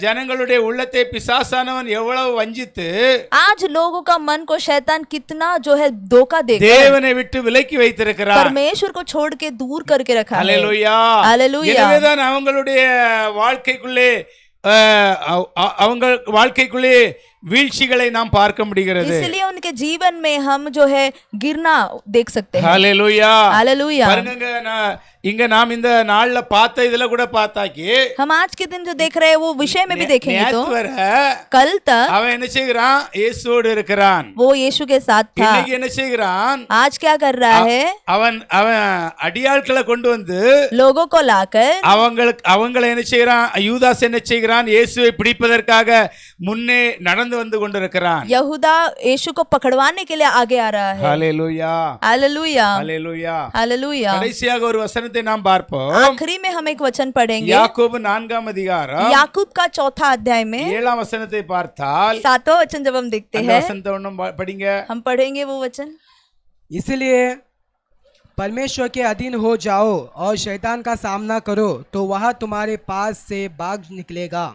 ஜனங்களுடைய உள்ளத்தை பிசாசானவன் எவ்வளவு வஞ்சித்து आज लोगों का मन को शैतान कितना जो है धोखा देकर தேவனை விட்டு விலக்கி வைத்திருக்கிறார். परमेश्वर को छोड़ के दूर करके रखा है। ஹல்லேலூயா. हालेलुया। எனவேதான் அவங்களுடைய வாழ்க்கைக்குள்ளே அவங்க வாழ்க்கைக்குள்ளே வீழ்ச்சிகளை நாம் பார்க்க முடிகிறது. इसलिए उनके जीवन में हम जो है गिरना देख सकते हैं। ஹல்லேலூயா. हालेलुया। பாருங்க, இங்க நாம் இந்த நாள்ல பார்த்த இதுல கூட பார்த்தாக்கி हम आज के दिन जो देख रहे हैं वो विषय में भी देखेंगे तो நேத்து வரை कल तक அவன் என்ன செய்கிறான்? இயேசுவோடு இருக்கிறான். वो यीशु के साथ था, இன்னைக்கு என்ன செய்கிறான்? आज क्या कर रहा है? அவன் அடியாட்களை கொண்டு வந்து लोगों को लाकर அவங்களை என்ன செய்கிறான்? யூதாஸ் என்ன செய்கிறான்? இயேசுவை பிடிப்பதற்காக முன்னே நடந்து வந்து கொண்டிருக்கிறான். यहूदा यीशु को पकड़वाने के लिए आगे आ रहा है। ஹல்லேலூயா. हालेलुया, ஹல்லேலூயா. हालेलुया। கடைசியாக ஒரு வசனத்தை நாம் பார்ப்போம். आखिरी में हम एक वचन पढ़ेंगे, யாக்கோபு 4ஆம் அதிகாரம் याकूब का 4था अध्याय में 7ஆம் वசனத்தை பார்த்தால் 7वां वचन जब हम देखते அந்த हैं, வசனத்தை ஒண்ணும் படிங்க. हम पढ़ेंगे वो वचन। इसलिए परमेश्वर के अधीन हो जाओ और शैतान का सामना करो तो वह तुम्हारे पास से भाग निकलेगा।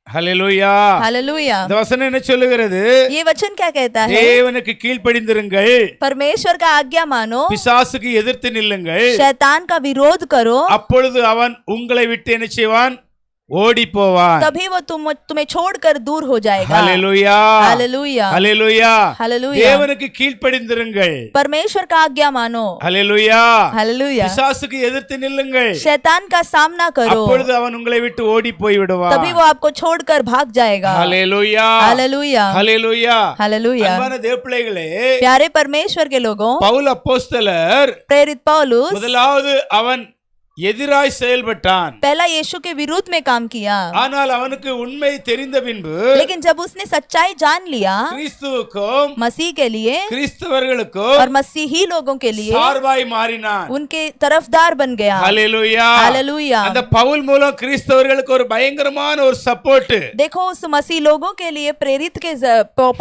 ஹல்லேலூயா. हालेलुया। இந்த வசனம் என்ன சொல்லுகிறது? ये वचन क्या कहता है? தேவனுக்கு கீழ்ப்படிந்திருங்கள், परमेश्वर का आज्ञा मानो, பிசாசுக்கு எதிர்த்து நில்லுங்கள், शैतान का विरोध करो, அப்பொழுது அவன் உங்களை விட்டு என்ன செய்வான்? ஓடி போவான். तभी वो तुम्हें छोड़कर दूर हो जाएगा। ஹல்லேலூயா. हालेलुया, ஹல்லேலூயா. हालेलुया। தேவனுக்கு கீழ்ப்படிந்திருங்கள், परमेश्वर का आज्ञा मानो, ஹல்லேலூயா. हालेलुया। பிசாசுக்கு எதிர்த்து நில்லுங்கள், शैतान का सामना करो, அப்பொழுது அவன் उங்களை விட்டு ஓடி போய் விடுவான். तभी वो आपको छोड़कर भाग जाएगा। ஹல்லேலூயா. हालेलुया, ஹல்லேலூயா. हालेलुया। அன்பான தேவப்பிள்ளைகளே, प्यारे परमेश्वर के लोगों, பவுல் அப்போஸ்தலர் प्रेरित पौलुस முதலாவது அவன் எதிராய் செயல்பட்டான். पहला यीशु के विरुद्ध में काम किया, ஆனால் அவனுக்கு உண்மை தெரிந்த பின்பு लेकिन जब उसने सच्चाई जान लिया கிறிஸ்துவுக்கும் मसीह के लिए கிறிஸ்தவர்களுக்கும் और मसीही लोगों के लिए சார்பாய் மாறினான். उनके तरफदार बन गया। ஹல்லேலூயா. हालेलुया। அந்த பவுல் மூலம் கிறிஸ்தவர்களுக்கு ஒரு பயங்கரமான ஒரு சப்போர்ட். देखो उस मसीह लोगों के लिए प्रेरित के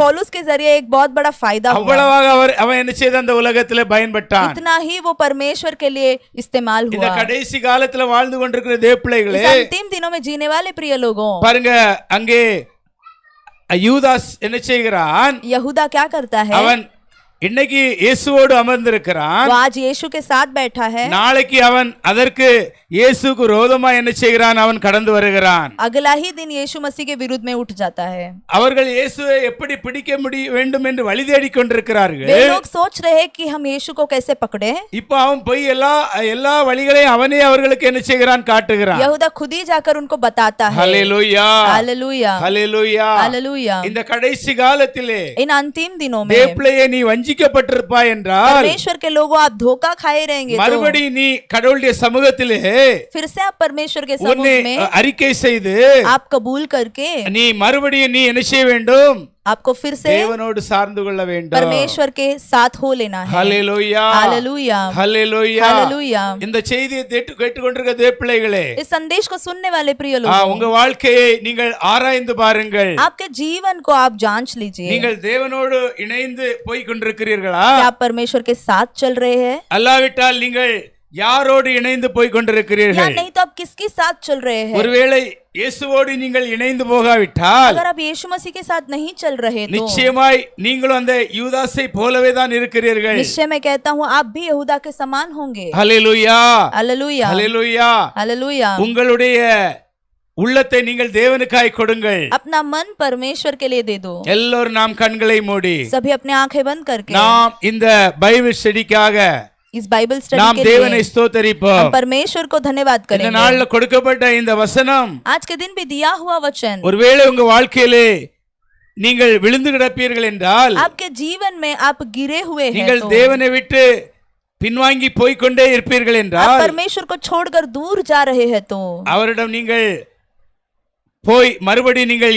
पौलुस के जरिए एक बहुत बड़ा फायदा हुआ। அவ்வளவாக அவன் என்ன செய்த அந்த உலகத்திலே பயன்பட்டான். इतना ही वो परमेश्वर के लिए इस्तेमाल இந்த हुआ। கடைசி காலத்துல வாழ்ந்து கொண்டிருக்கிற தேவப்பிள்ளைகளே, इस अंतिम दिनों में जीने वाले प्रिय लोगों, பாருங்க அங்கே யூதாஸ் என்ன செய்கிறான்? यहूदा क्या करता है? அவன் இன்னைக்கு இயேசுவோடு அமர்ந்திருக்கிறான். वो आज यीशु के साथ बैठा है, நாளைக்கு அவன் அதற்கு இயேசுக்கு விரோதமா என்ன செய்கிறான்? அவன் கடந்து வருகிறான். अगला ही दिन यीशु मसीह के विरुद्ध में उठ जाता है। அவர்கள் இயேசுவை எப்படி பிடிக்க வேண்டும் என்று வழி தேடிக் கொண்டிருக்கிறார்கள். वे लोग सोच रहे हैं कि हम यीशु को कैसे पकड़े। இப்போ அவன் போய் எல்லா வழிகளையும் அவனே அவர்களுக்கு என்ன செய்கிறான்? காட்டுகிறான். यहूदा खुद ही जाकर उनको बताता है। ஹல்லேலூயா. हालेलुया। ஹல்லேலூயா. हालेलुया। இந்த கடைசி காலத்திலே इन अंतिम दिनों में தேவப்பிள்ளையே நீ வஞ்சிக்கப்பட்டிருப்பாய் என்றால், परमेश्वर के लोगों आप धोखा खाए रहेंगे, तो மறுபடி நீ கடவுளுடைய சமூகத்திலே फिर से आप परमेश्वर के உன்னை समूह में அறிக்கை செய்து आप कबूल करके நீ மறுபடியும் நீ என்ன செய்ய வேண்டும்? आपको फिर से தேவனோடு சார்ந்து கொள்ள வேண்டும். परमेश्वर के साथ हो लेना है। ஹல்லேலூயா. हालेलुया। ஹல்லேலூயா. हालेलुया। இந்த செய்தியை கேட்டுக்கொண்டிருக்கிற தேவப்பிள்ளைகளே, इस संदेश को सुनने वाले प्रिय लोग, உங்க வாழ்க்கையை நீங்கள் ஆராய்ந்து பாருங்கள். आपके जीवन को आप जांच लीजिए। நீங்கள் தேவனோடு இணைந்து போய் கொண்டிருக்கிறீர்களா? क्या आप परमेश्वर के साथ चल रहे हैं, அல்லாவிட்டால் நீங்கள் யாரோடு இணைந்து போய் या கொண்டிருக்கிறீர்கள்? नहीं तो आप किसके साथ चल रहे हैं? ஒருவேளை இயேசுவோடு நீங்கள் இணைந்து போகாவிட்டால் अगर आप यीशु मसीह के साथ नहीं चल रहे तो நிச்சயமாய் நீங்களும் அந்த யூதாசை போலவே தான் இருக்கிறீர்கள். निश्चय मैं कहता हूँ आप भी यहूदा के समान होंगे। ஹல்லேலூயா. हालेलुया। ஹல்லேலூயா. हालेलुया। உங்களுடைய உள்ளத்தை நீங்கள் தேவனுக்காய் கொடுங்கள். अपना मन परमेश्वर के लिए दे दो। எல்லோரும் நாம் கண்களை மூடி सभी अपने आंखें बंद करके நாம் இந்த பைபிள் ஸ்டடிக்காக इस बाइबल स्टडी நாம் के தேவனை लिए ஸ்தோத்தரிப்போம். हम परमेश्वर को धन्यवाद இந்த करेंगे। நாள்ல கொடுக்கப்பட்ட இந்த வசனம் आज के दिन भी दिया हुआ वचन ஒருவேளை உங்க வாழ்க்கையிலே நீங்கள் விழுந்து கிடப்பீர்கள் என்றால், आपके जीवन में आप गिरे हुए हैं நீங்கள் तो தேவனை விட்டு பின்வாங்கி போய் கொண்டே இருப்பீர்கள் आप என்றால், परमेश्वर को छोड़कर दूर जा रहे हैं तो அவரிடம் நீங்கள் போய் மறுபடி நீங்கள்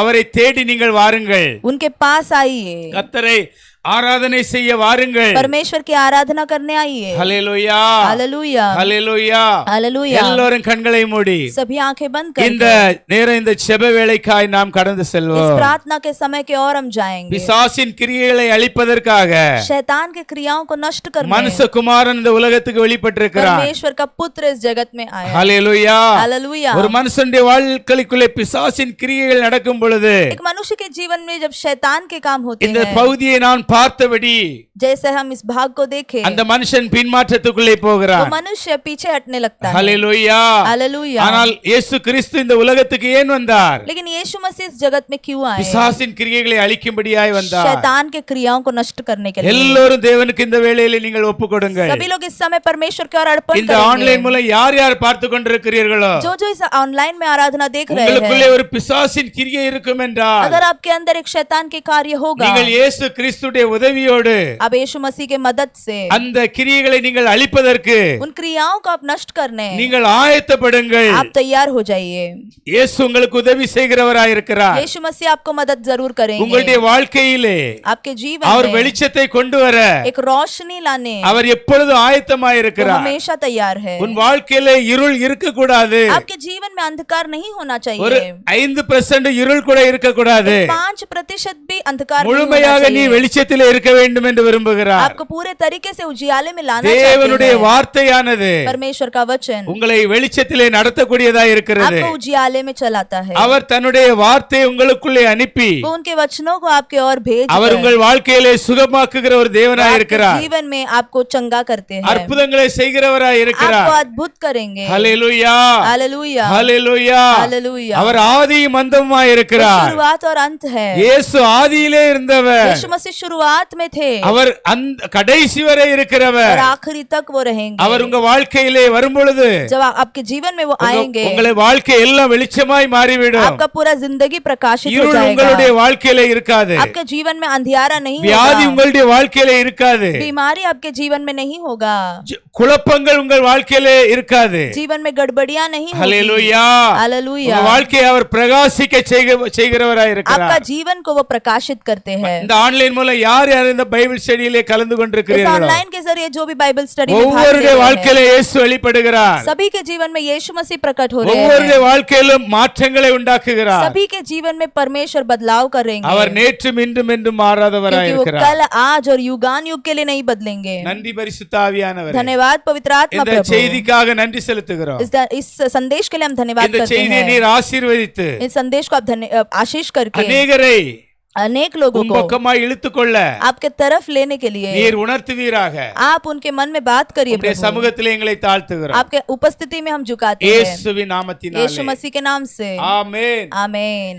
அவரை தேடி நீங்கள் வாருங்கள். उनके पास आइए, கர்த்தரை ஆராதனை செய்ய வாருங்கள். परमेश्वर की आराधना करने आइए। ஹல்லேலூயா. हालेलुया। ஹல்லேலூயா. हालेलुया। எல்லோரும் கண்களை மூடி सभी आंखें बंद இந்த करके நேரம் இந்த ஜெப வேளைக்காய் நாம் கடந்து इस செல்வோம். प्रार्थना के समय की ओर हम जाएंगे। பிசாசின் கிரியைகளை அழிப்பதற்காக शैतान के क्रियाओं को नष्ट करने மனுஷகுமாரன் இந்த உலகத்துக்கு வெளிப்பட்டிருக்கிறார். परमेश्वर का पुत्र इस जगत में आया। ஹல்லேலூயா. हालेलुया। ஒரு மனுஷனுடைய வாழ்க்கைக்குள்ளே பிசாசின் கிரியைகள் நடக்கும் பொழுது एक मनुष्य के जीवन में जब शैतान के काम होते இந்த हैं, பகுதியை நான் பார்த்தபடி जैसे हम इस भाग को देखें, அந்த மனுஷன் பின்மாற்றத்துக்குள்ளே वो போகிறான். मनुष्य पीछे हटने लगता है। ஹல்லேலூயா. हालेलुया। ஆனால் இயேசு கிறிஸ்து இந்த உலகத்துக்கு ஏன் வந்தார்? लेकिन यीशु मसीह इस जगत में क्यों आए? பிசாசின் கிரியைகளை அழிக்கும்படியாய் வந்தார். शैतान के क्रियाओं को नष्ट करने के लिए। எல்லோரும் தேவனுக்கு இந்த வேளையிலே நீங்கள் ஒப்புக்கொடுங்கள். सभी लोग इस समय परमेश्वर की ओर अर्पण இந்த करेंगे। ஆன்லைன் மூலம் யார் யார் பார்த்து கொண்டிருக்கிறீர்களோ, जो जो इस ऑनलाइन में आराधना देख रहे உங்களுக்குள்ளே हैं, ஒரு பிசாசின் கிரியை இருக்கும் என்றால், अगर आपके अंदर एक शैतान के कार्य होगा, நீங்கள் இயேசு கிறிஸ்துடைய உதவியோடு अब यीशु मसीह के मदद से அந்த கிரியைகளை நீங்கள் அழிப்பதற்கு उन क्रियाओं को आप नष्ट करने நீங்கள் ஆயத்தப்படுங்கள். आप तैयार हो जाइए। இயேசு உங்களுக்கு உதவி செய்கிறவராய் இருக்கிறார். यीशु मसीह आपको मदद जरूर करेंगे। உங்களுடைய வாழ்க்கையிலே आपके जीवन அவர் में வெளிச்சத்தை கொண்டு வர एक रोशनी लाने அவர் எப்பொழுதும் ஆயத்தமாய் वो இருக்கிறார். हमेशा तैयार है। உன் வாழ்க்கையிலே இருள் இருக்க கூடாது. आपके जीवन में अंधकार नहीं होना ஒரு चाहिए। 5% இருள் கூட இருக்க கூடாது. 5% भी अंधकार नहीं होना முழுமையாக நீ चाहिए। வெளிச்சத்திலே இருக்க வேண்டும் என்று விரும்புகிறார். आपको पूरे तरीके से उजियाले में लाना தேவனுடைய चाहते हैं। வார்த்தையானது परमेश्वर का वचन உங்களை வெளிச்சத்திலே நடத்தக்கூடியதா இருக்கிறது. आपको उजियाले में चलाता है। அவர் தன்னுடைய வார்த்தையை உங்களுக்குள்ளே அனுப்பி वो उनके वचनों को आपके ओर भेज அவர் உங்கள் வாழ்க்கையிலே சுகமாக்குகிற ஒரு தேவனாய் இருக்கிறார். जीवन में आपको चंगा करते हैं, அற்புதங்களை செய்கிறவராய் இருக்கிறார். आपको अद्भुत करेंगे। ஹல்லேலூயா. हालेलुया। ஹல்லேலூயா. हालेलुया। அவர் ஆதியும் அந்தமுமாய் இருக்கிறார். शुरुआत और अंत है। இயேசு ஆதியிலே இருந்தவர். यीशु मसीह शुरुआत शुरुआत में थे அவர் அந்த கடைசி வரை और இருக்கிறவர். आखिरी तक वो रहेंगे। அவர் உங்க வாழ்க்கையிலே வரும் பொழுது जब आपके जीवन में वो आएंगे, உங்களை வாழ்க்கை எல்லாம் வெளிச்சமாய் மாறிவிடும். आपका पूरा जिंदगी प्रकाशित हो இருள் जाएगा। உங்களுடைய வாழ்க்கையிலே இருக்காது. आपके जीवन में अंधियारा नहीं வியாதி होगा, உங்களுடைய வாழ்க்கையிலே இருக்காது. बीमारी आपके जीवन में नहीं होगा, குழப்பங்கள் உங்கள் வாழ்க்கையிலே இருக்காது. जीवन में गड़बड़ियां नहीं होगी। ஹல்லேலூயா. हालेलूया। உங்க வாழ்க்கையை அவர் பிரகாசிக்க செய்கிறவராய் आपका இருக்கிறார். जीवन को वो प्रकाशित करते हैं। இந்த ஆன்லைன் மூலம் யார் யார் இந்த பைபிள் ஸ்டடியிலே கலந்து इस கொண்டிருக்கிறீர்களோ ऑनलाइन के जरिए जो भी बाइबल स्टडी में भाग ले ஒவ்வொருடைய रहे हैं, வாழ்க்கையிலே இயேசு வெளிப்படுகிறார். सभी के जीवन में यीशु मसीह प्रकट हो रहे ஒவ்வொருடைய हैं। வாழ்க்கையிலும் மாற்றங்களை உண்டாக்குகிறார். सभी के जीवन में परमेश्वर बदलाव करेंगे, அவர் நேற்றும் இன்றும் என்றும் மாறாதவராய் क्योंकि वो இருக்கிறார். कल आज और युगान युग के लिए नहीं बदलेंगे। நன்றி பரிசுத்த ஆவியானவரே. धन्यवाद पवित्र आत्मा இந்த प्रभु, செய்திக்காக நன்றி செலுத்துகிறோம். इस संदेश के लिए हम धन्यवाद இந்த करते செய்தியை हैं। நீர் ஆசீர்வதித்து इस संदेश को आप आशीष करके அநேகரை अनेक लोगों உம் को பக்கமாய் இழுத்துக்கொள்ள आपके तरफ लेने के लिए நீர் உணர்த்துவீராக. आप उनके मन में बात करिए உம்முடைய प्रभु। சமூகத்திலே எங்களை தாழ்த்துகிறோம். आपके उपस्थिति में हम झुकाते हैं இயேசுவின் यीशु நாமத்தினாலே. मसीह के नाम से। ஆமென். आमीन।